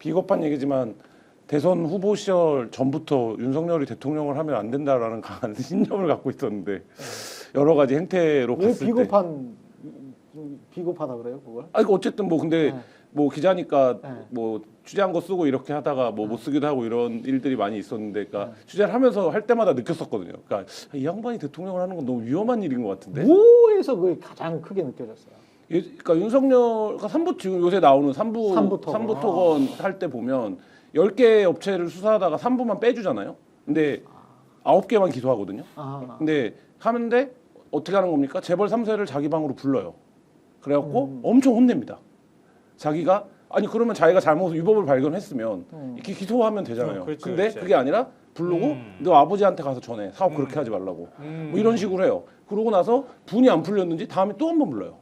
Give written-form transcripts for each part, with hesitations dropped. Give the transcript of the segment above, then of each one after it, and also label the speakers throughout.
Speaker 1: 비겁한 얘기지만 대선 후보 시절 전부터 윤석열이 대통령을 하면 안 된다라는 강한 신념을 갖고 있었는데 여러 가지 행태로
Speaker 2: 왜
Speaker 1: 봤을
Speaker 2: 비겁하다 그래요, 그걸?
Speaker 1: 아니 어쨌든 뭐 근데
Speaker 2: 네.
Speaker 1: 뭐 기자니까
Speaker 2: 네.
Speaker 1: 뭐 취재한 거 쓰고 이렇게 하다가 뭐 못 쓰기도 하고 이런 일들이 많이 있었는데, 그러니까 취재를 하면서 할 때마다 느꼈었거든요. 그러니까 이 양반이 대통령을 하는 건 너무 위험한 일인 것 같은데.
Speaker 2: 뭐에서 그게 가장 크게 느껴졌어요?
Speaker 1: 그러니까 윤석열가 지금 요새 나오는 삼부
Speaker 2: 삼부
Speaker 1: 토건 할 때 보면 10개 업체를 수사하다가 3부만 빼주잖아요. 근데 9개만 기소하거든요. 근데 하는데 어떻게 하는 겁니까? 재벌 3세를 자기 방으로 불러요. 그래갖고 엄청 혼냅니다. 자기가 아니 그러면 자기가 잘못 위법을 발견했으면 이렇게 기소하면 되잖아요.
Speaker 3: 그렇죠,
Speaker 1: 근데
Speaker 3: 그렇죠.
Speaker 1: 그게 아니라 부르고 너 아버지한테 가서 전해. 사업 그렇게 하지 말라고. 뭐 이런 식으로 해요. 그러고 나서 분이 안 풀렸는지 다음에 또 한 번 불러요.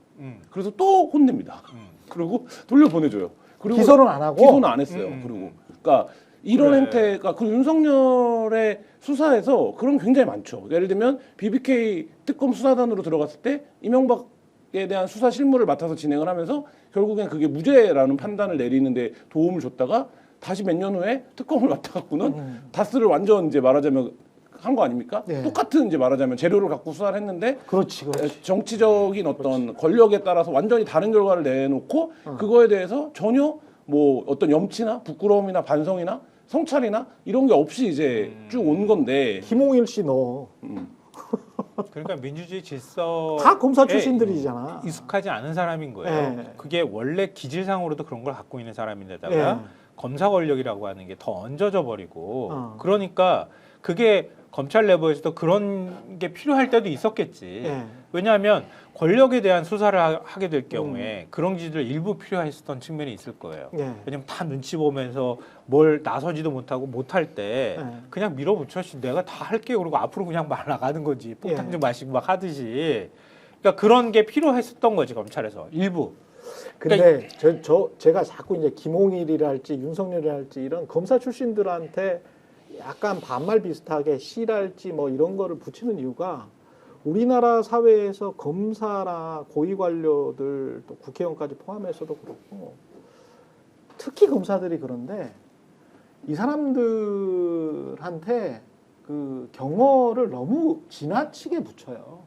Speaker 1: 그래서 또 혼냅니다. 그리고 돌려보내줘요. 그리고
Speaker 2: 기소는 안 하고?
Speaker 1: 기소는 안 했어요. 그리고 그러니까 이런
Speaker 3: 그래.
Speaker 1: 행태가 그 윤석열의 수사에서 그런 게 굉장히 많죠. 예를 들면 BBK 특검 수사단으로 들어갔을 때 이명박에 대한 수사 실무를 맡아서 진행을 하면서 결국엔 그게 무죄라는 판단을 내리는데 도움을 줬다가 다시 몇 년 후에 특검을 맡아갖고는 다스를 완전 이제 말하자면 한 거 아닙니까?
Speaker 2: 네.
Speaker 1: 똑같은 이제 말하자면 재료를 갖고 수사를 했는데
Speaker 2: 그렇지.
Speaker 1: 정치적인 어떤 권력에 따라서 완전히 다른 결과를 내놓고 그거에 대해서 전혀 뭐 어떤 염치나 부끄러움이나 반성이나 성찰이나 이런 게 없이 이제 쭉 온 건데.
Speaker 2: 김홍일 씨 너.
Speaker 3: 그러니까 민주주의 질서
Speaker 2: 다 검사 출신들이잖아.
Speaker 3: 익숙하지 않은 사람인 거예요.
Speaker 2: 네.
Speaker 3: 그게 원래 기질상으로도 그런 걸 갖고 있는 사람인데다가 검사 권력이라고 하는 게 더 얹어져 버리고 그러니까 그게 검찰 내부에서도 그런 게 필요할 때도 있었겠지. 왜냐하면 권력에 대한 수사를 하게 될 경우에 그런 짓을 일부 필요했었던 측면이 있을 거예요. 왜냐면 다 눈치 보면서 뭘 나서지도 못하고 못할 때 그냥 밀어붙여 내가 다 할게요. 그러고 앞으로 그냥 말 나가는 거지. 폭탄 좀 마시고 막 하듯이. 그러니까 그런 게 필요했었던 거지 검찰에서 일부.
Speaker 2: 근데 제가 자꾸 이제 김홍일이랄지 윤석열이랄지 이런 검사 출신들한테 약간 반말 비슷하게 씨랄지 뭐 이런 거를 붙이는 이유가 우리나라 사회에서 검사나 고위 관료들 또 국회의원까지 포함해서도 그렇고 특히 검사들이 그런데 이 사람들한테 그 경어를 너무 지나치게 붙여요.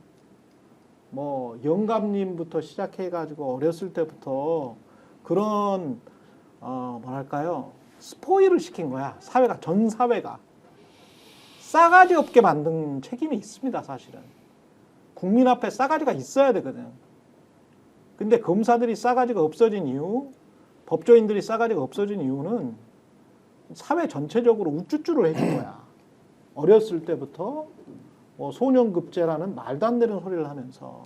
Speaker 2: 뭐 영감님부터 시작해가지고 어렸을 때부터 그런 뭐랄까요? 스포일을 시킨 거야. 사회가 전 사회가 싸가지 없게 만든 책임이 있습니다. 사실은 국민 앞에 싸가지가 있어야 되거든. 근데 검사들이 싸가지가 없어진 이유, 법조인들이 싸가지가 없어진 이유는 사회 전체적으로 우쭈쭈를 해준 거야. 어렸을 때부터 뭐 소년급제라는 말도 안 되는 소리를 하면서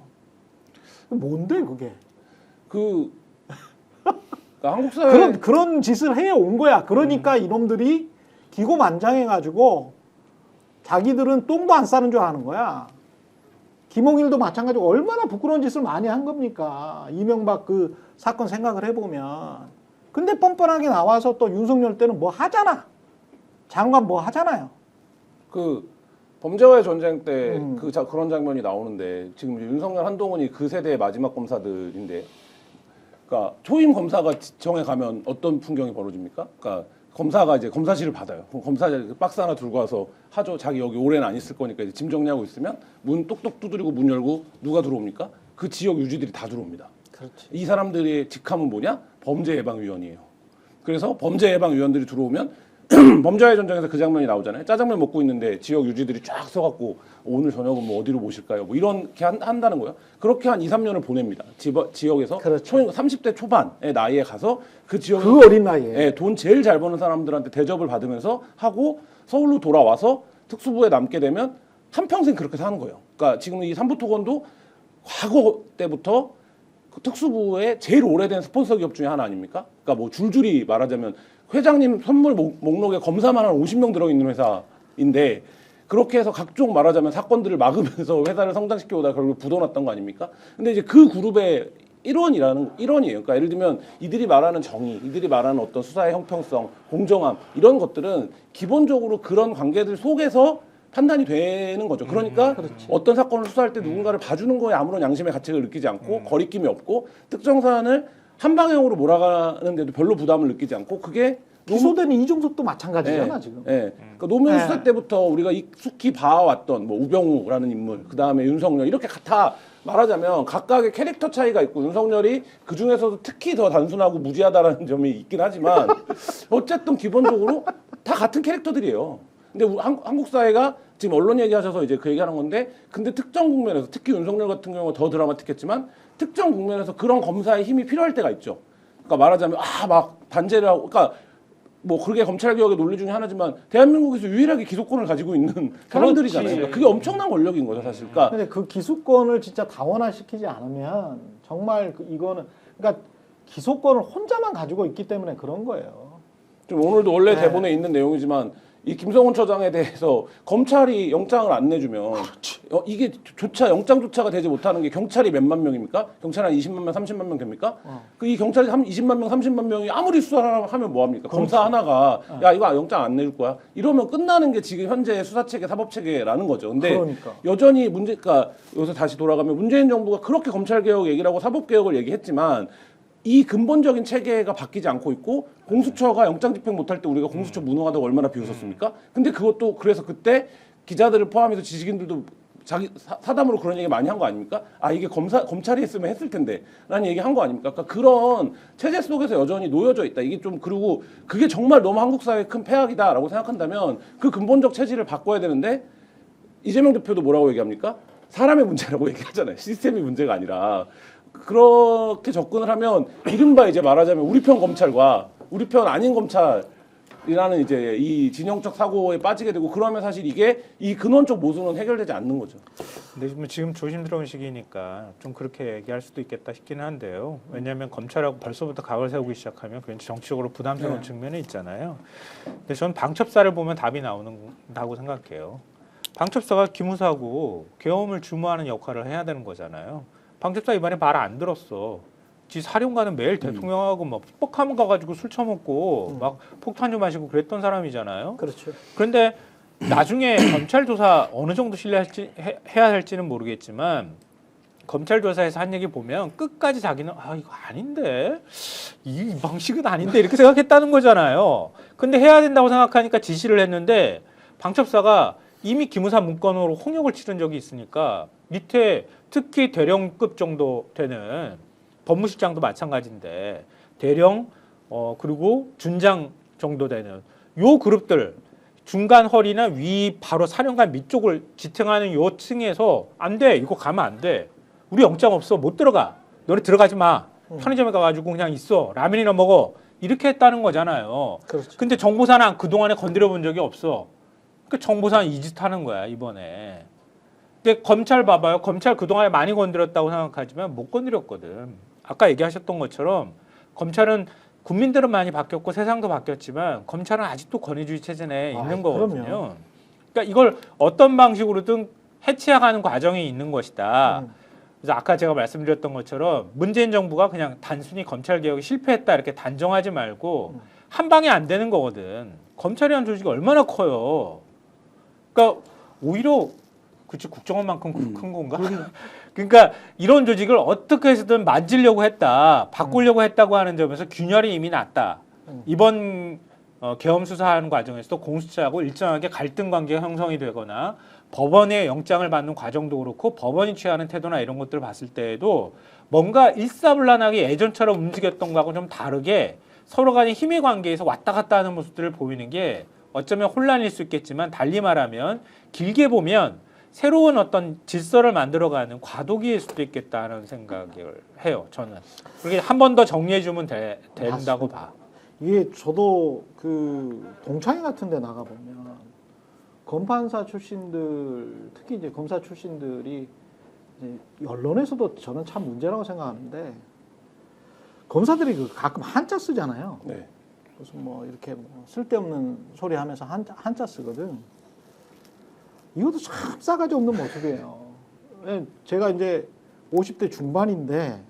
Speaker 2: 뭔데 그게?
Speaker 1: 한국 사회
Speaker 2: 그런 짓을 해온 거야. 그러니까 이놈들이 기고만장해가지고 자기들은 똥도 안 싸는 줄 아는 거야. 김홍일도 마찬가지고 얼마나 부끄러운 짓을 많이 한 겁니까? 이명박 그 사건 생각을 해보면. 근데 뻔뻔하게 나와서 또 윤석열 때는 뭐 하잖아. 장관 뭐 하잖아요.
Speaker 1: 그 범죄와의 전쟁 때 그런 장면이 나오는데 지금 윤석열 한동훈이 그 세대의 마지막 검사들인데. 그러니까 초임 검사가 지청에 가면 어떤 풍경이 벌어집니까? 그러니까 검사가 이제 검사실을 받아요. 그럼 검사 박스 하나 들고 와서 하죠. 자기 여기 오래는 안 있을 거니까 이제 짐 정리하고 있으면 문 똑똑 두드리고 문 열고 누가 들어옵니까? 그 지역 유지들이 다 들어옵니다.
Speaker 2: 그렇지.
Speaker 1: 이 사람들의 직함은 뭐냐? 범죄예방위원이에요. 그래서 범죄예방위원들이 들어오면 범죄와의 전쟁에서 그 장면이 나오잖아요. 짜장면 먹고 있는데 지역 유지들이 쫙 서갖고 오늘 저녁은 뭐 어디로 모실까요? 뭐 이렇게 한다는 거예요. 그렇게 한 2, 3년을 보냅니다. 지역에서
Speaker 2: 그렇죠.
Speaker 1: 30대 초반의 나이에 가서 그 지역에
Speaker 2: 그 어린 나이에
Speaker 1: 돈 제일 잘 버는 사람들한테 대접을 받으면서 하고 서울로 돌아와서 특수부에 남게 되면 한평생 그렇게 사는 거예요. 그러니까 지금 이 삼부토건도 과거 때부터 그 특수부의 제일 오래된 스폰서 기업 중에 하나 아닙니까? 그러니까 뭐 줄줄이 말하자면 회장님 선물 목록에 검사만 한 50명 들어있는 회사인데 그렇게 해서 각종 말하자면 사건들을 막으면서 회사를 성장시켜 오다가 결국 부도났던 거 아닙니까? 근데 이제 그 그룹의 일원이에요. 그러니까 예를 들면 이들이 말하는 정의, 이들이 말하는 어떤 수사의 형평성, 공정함 이런 것들은 기본적으로 그런 관계들 속에서 판단이 되는 거죠. 그러니까 어떤 사건을 수사할 때 누군가를 봐주는 거에 아무런 양심의 가책을 느끼지 않고 거리낌이 없고 특정 사안을 한 방향으로 몰아가는데도 별로 부담을 느끼지 않고 그게
Speaker 2: 기소된 이중섭도 마찬가지잖아 지금.
Speaker 1: 예. 그러니까 노무현
Speaker 2: 네.
Speaker 1: 수사 때부터 우리가 익숙히 봐왔던 뭐 우병우라는 인물, 그 다음에 윤석열 이렇게 다 말하자면 각각의 캐릭터 차이가 있고 윤석열이 그 중에서도 특히 더 단순하고 무지하다라는 점이 있긴 하지만 어쨌든 기본적으로 다 같은 캐릭터들이에요. 근데 한국 사회가 지금 언론 얘기하셔서 이제 그 얘기하는 건데, 근데 특정 국면에서 특히 윤석열 같은 경우가 더 드라마틱했지만 특정 국면에서 그런 검사의 힘이 필요할 때가 있죠. 그러니까 말하자면 막 단죄를 하고, 그러니까 뭐 그게 검찰 개혁의 논리 중에 하나지만 대한민국에서 유일하게 기소권을 가지고 있는 사람들이잖아요. 그러니까 그게 엄청난 권력인 거죠, 사실. 그러니까
Speaker 2: 근데 그 기소권을 진짜 다원화시키지 않으면 정말 이거는 그러니까 기소권을 혼자만 가지고 있기 때문에 그런 거예요.
Speaker 1: 좀 오늘도 원래
Speaker 2: 네.
Speaker 1: 대본에 있는 내용이지만 이 김성훈 처장에 대해서 검찰이 영장을 안 내주면 이게 조차 영장조차가 되지 못하는 게 경찰이 몇만 명입니까? 경찰 한 20만 명, 30만 명 됩니까? 그 이 경찰이 20만 명, 30만 명이 아무리 수사하면 뭐 합니까? 검사 하나가 야 이거 영장 안 내줄 거야. 이러면 끝나는 게 지금 현재 수사체계, 사법체계라는 거죠. 근데
Speaker 2: 그러니까.
Speaker 1: 여전히 그러니까 여기서 다시 돌아가면 문재인 정부가 그렇게 검찰개혁 얘기를 하고 사법개혁을 얘기했지만 이 근본적인 체계가 바뀌지 않고 있고 공수처가 영장 집행 못할 때 우리가 공수처 무능하다고 얼마나 비웃었습니까? 근데 그것도 그래서 그때 기자들을 포함해서 지식인들도 자기 사담으로 그런 얘기 많이 한 거 아닙니까? 아 이게 검찰이 했으면 했을 텐데라는 얘기 한 거 아닙니까? 그러니까 그런 체제 속에서 여전히 놓여져 있다. 이게 좀 그리고 그게 정말 너무 한국 사회의 큰 폐악이다라고 생각한다면 그 근본적 체질을 바꿔야 되는데 이재명 대표도 뭐라고 얘기합니까? 사람의 문제라고 얘기하잖아요. 시스템이 문제가 아니라. 그렇게 접근을 하면 이른바 이제 말하자면 우리 편 검찰과 우리 편 아닌 검찰이라는 이제 이 진영적 사고에 빠지게 되고, 그러면 사실 이게 이 근원적 모순은 해결되지 않는 거죠.
Speaker 3: 근데 지금 조심스러운 시기니까 좀 그렇게 얘기할 수도 있겠다 싶기는 한데요. 왜냐하면 검찰하고 벌써부터 각을 세우기 시작하면 왠지 정치적으로 부담스러운 측면이 있잖아요. 근데 저는 방첩사를 보면 답이 나온다고 생각해요. 방첩사가 기무사고 계엄을 주무하는 역할을 해야 되는 거잖아요. 방첩사 이번에 말 안 들었어. 지 사령관은 매일 대통령하고 막 뻑하면 가가지고 술 처먹고 막 폭탄 좀 마시고 그랬던 사람이잖아요.
Speaker 2: 그렇죠.
Speaker 3: 그런데 나중에 검찰 조사 어느 정도 신뢰할지 해야 할지는 모르겠지만 검찰 조사에서 한 얘기 보면 끝까지 자기는 이거 아닌데 이 방식은 아닌데 이렇게 생각했다는 거잖아요. 근데 해야 된다고 생각하니까 지시를 했는데 방첩사가 이미 기무사 문건으로 홍역을 치른 적이 있으니까 밑에 특히 대령급 정도 되는 법무실장도 마찬가지인데 대령 그리고 준장 정도 되는 요 그룹들 중간 허리나 위 바로 사령관 밑쪽을 지탱하는 요 층에서 안 돼, 이거 가면 안 돼, 우리 영장 없어, 못 들어가, 너네 들어가지 마, 편의점에 가가지고 그냥 있어, 라면이나 먹어, 이렇게 했다는 거잖아요.
Speaker 2: 그렇죠.
Speaker 3: 근데 정보사는 그동안에 건드려 본 적이 없어. 그 정보사는 이 짓 하는 거야 이번에. 근데 검찰 봐봐요. 검찰 그동안에 많이 건드렸다고 생각하지만 못 건드렸거든. 아까 얘기하셨던 것처럼 검찰은 국민들은 많이 바뀌었고 세상도 바뀌었지만 검찰은 아직도 권위주의 체제 내에 있는 거거든요.
Speaker 2: 그럼요.
Speaker 3: 그러니까 이걸 어떤 방식으로든 해치해가는 과정이 있는 것이다. 그래서 아까 제가 말씀드렸던 것처럼 문재인 정부가 그냥 단순히 검찰 개혁이 실패했다 이렇게 단정하지 말고 한 방에 안 되는 거거든. 검찰이라는 조직이 얼마나 커요. 그러니까 오히려 그치 국정원만큼 큰 건가? 그러니까 이런 조직을 어떻게 해서든 만지려고 했다, 바꾸려고 했다고 하는 점에서 균열이 이미 났다. 이번 계엄 수사하는 과정에서도 공수처하고 일정하게 갈등 관계가 형성이 되거나 법원의 영장을 받는 과정도 그렇고 법원이 취하는 태도나 이런 것들을 봤을 때에도 뭔가 일사불란하게 예전처럼 움직였던 거하고 좀 다르게 서로 간의 힘의 관계에서 왔다 갔다 하는 모습들을 보이는 게 어쩌면 혼란일 수 있겠지만 달리 말하면 길게 보면 새로운 어떤 질서를 만들어가는 과도기일 수도 있겠다는 생각을 해요. 저는. 그렇게 한 번 더 정리해주면 된다고 봐.
Speaker 2: 이게 저도 그 동창회 같은 데 나가보면 검판사 출신들, 특히 이제 검사 출신들이 이제 언론에서도 저는 참 문제라고 생각하는데 검사들이 그 가끔 한자 쓰잖아요.
Speaker 1: 네.
Speaker 2: 무슨 뭐 이렇게 뭐 쓸데없는 소리 하면서 한자 쓰거든. 이것도 참 싸가지 없는 모습이에요. 제가 이제 50대 중반인데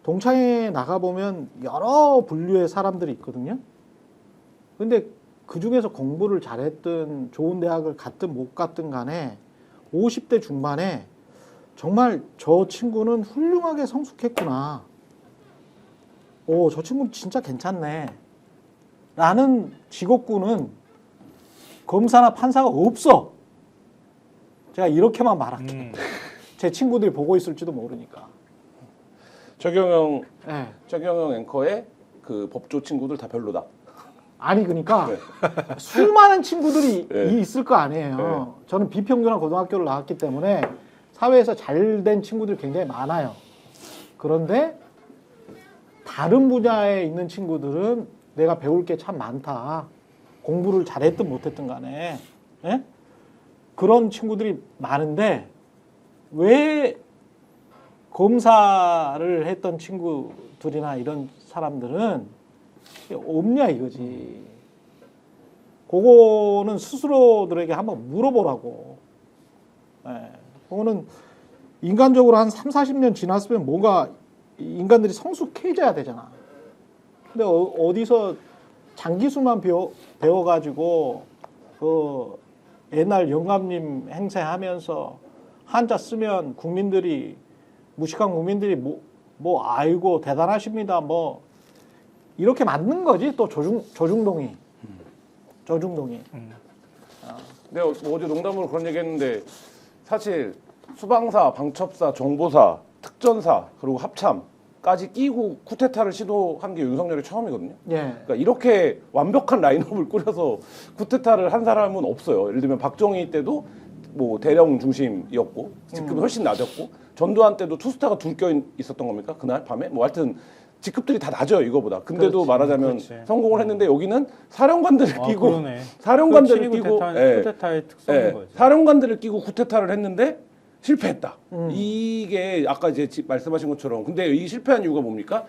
Speaker 2: 동창회에 나가보면 여러 분류의 사람들이 있거든요. 근데 그 중에서 공부를 잘했든 좋은 대학을 갔든 못 갔든 간에 50대 중반에 정말 저 친구는 훌륭하게 성숙했구나. 오, 저 친구는 진짜 괜찮네. 라는 직업군은 검사나 판사가 없어. 제가 이렇게만 말할게. 제 친구들이 보고 있을지도 모르니까.
Speaker 1: 최경영
Speaker 2: 네.
Speaker 1: 앵커의 그 법조 친구들 다 별로다.
Speaker 2: 아니 그러니까
Speaker 1: 네.
Speaker 2: 수많은 친구들이
Speaker 1: 네.
Speaker 2: 있을 거 아니에요.
Speaker 1: 네.
Speaker 2: 저는 비평균한 고등학교를 나왔기 때문에 사회에서 잘된 친구들이 굉장히 많아요. 그런데 다른 분야에 있는 친구들은 내가 배울 게 참 많다. 공부를 잘했든 못했든 간에 예? 그런 친구들이 많은데 왜 검사를 했던 친구들이나 이런 사람들은 없냐 이거지. 그거는 스스로들에게 한번 물어보라고. 예. 그거는 인간적으로 한 3, 40년 지났으면 뭔가 인간들이 성숙해져야 되잖아. 근데 어디서 장기술만 배워가지고 그 옛날 영감님 행세하면서 한자 쓰면 국민들이 무식한 국민들이 뭐 아이고 대단하십니다 뭐 이렇게 만든 거지. 또 조중동이
Speaker 1: 내가 뭐 어제 농담으로 그런 얘기했는데 사실 수방사, 방첩사, 정보사, 특전사 그리고 합참까지 끼고 쿠데타를 시도한 게 윤석열이 처음이거든요.
Speaker 2: 예.
Speaker 1: 그러니까 이렇게 완벽한 라인업을 꾸려서 쿠데타를 한 사람은 없어요. 예를 들면 박정희 때도 뭐 대령 중심이었고 직급이 훨씬 낮았고 전두환 때도 투스타가 둘 껴 있었던 겁니까? 그날 밤에 뭐 하여튼 직급들이 다 낮아요 이거보다. 근데도
Speaker 3: 그렇지,
Speaker 1: 말하자면
Speaker 3: 그렇지.
Speaker 1: 성공을 했는데 여기는 사령관들을 끼고
Speaker 3: 그러네.
Speaker 1: 사령관들을
Speaker 3: 그게
Speaker 1: 끼고
Speaker 3: 쿠데타의 특성인
Speaker 1: 예,
Speaker 3: 거죠.
Speaker 1: 사령관들을 끼고 쿠데타를 했는데 실패했다.
Speaker 2: 음.
Speaker 1: 이게 아까 이제 말씀하신 것처럼 근데 이 실패한 이유가 뭡니까?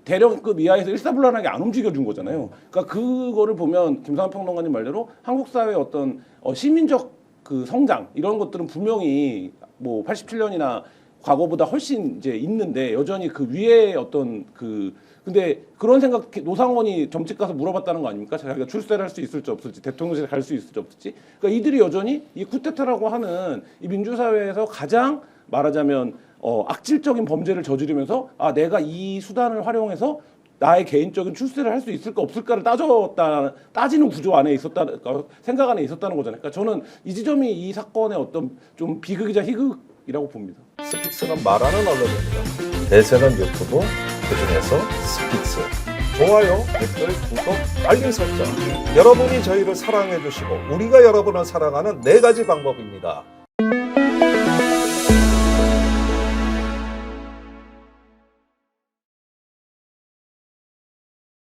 Speaker 1: 대령급 이하에서 일사불란하게 안 움직여준 거잖아요. 그러니까 그거를 보면 김상환 평론가님 말대로 한국 사회의 어떤 시민적 그 성장 이런 것들은 분명히 뭐 87년이나 과거보다 훨씬 이제 있는데 여전히 그 위에 어떤 근데 그런 생각 노상원이 점집 가서 물어봤다는 거 아닙니까? 자기가 출세를 할 수 있을지 없을지 대통령실에 갈 수 있을지 없을지. 그러니까 이들이 여전히 이 쿠데타라고 하는 이 민주사회에서 가장 말하자면 악질적인 범죄를 저지르면서 아 내가 이 수단을 활용해서 나의 개인적인 출세를 할 수 있을까 없을까를 따지는 구조 안에 있었다 생각 안에 있었다는 거잖아요. 그러니까 저는 이 지점이 이 사건의 어떤 좀 비극이자 희극이라고 봅니다.
Speaker 4: 스픽스는 말하는 언론입니다. 대세는 유튜브, 그중에서 스픽스. 좋아요, 댓글, 구독, 알림 설정. 여러분이 저희를 사랑해 주시고 우리가 여러분을 사랑하는 4가지 방법입니다.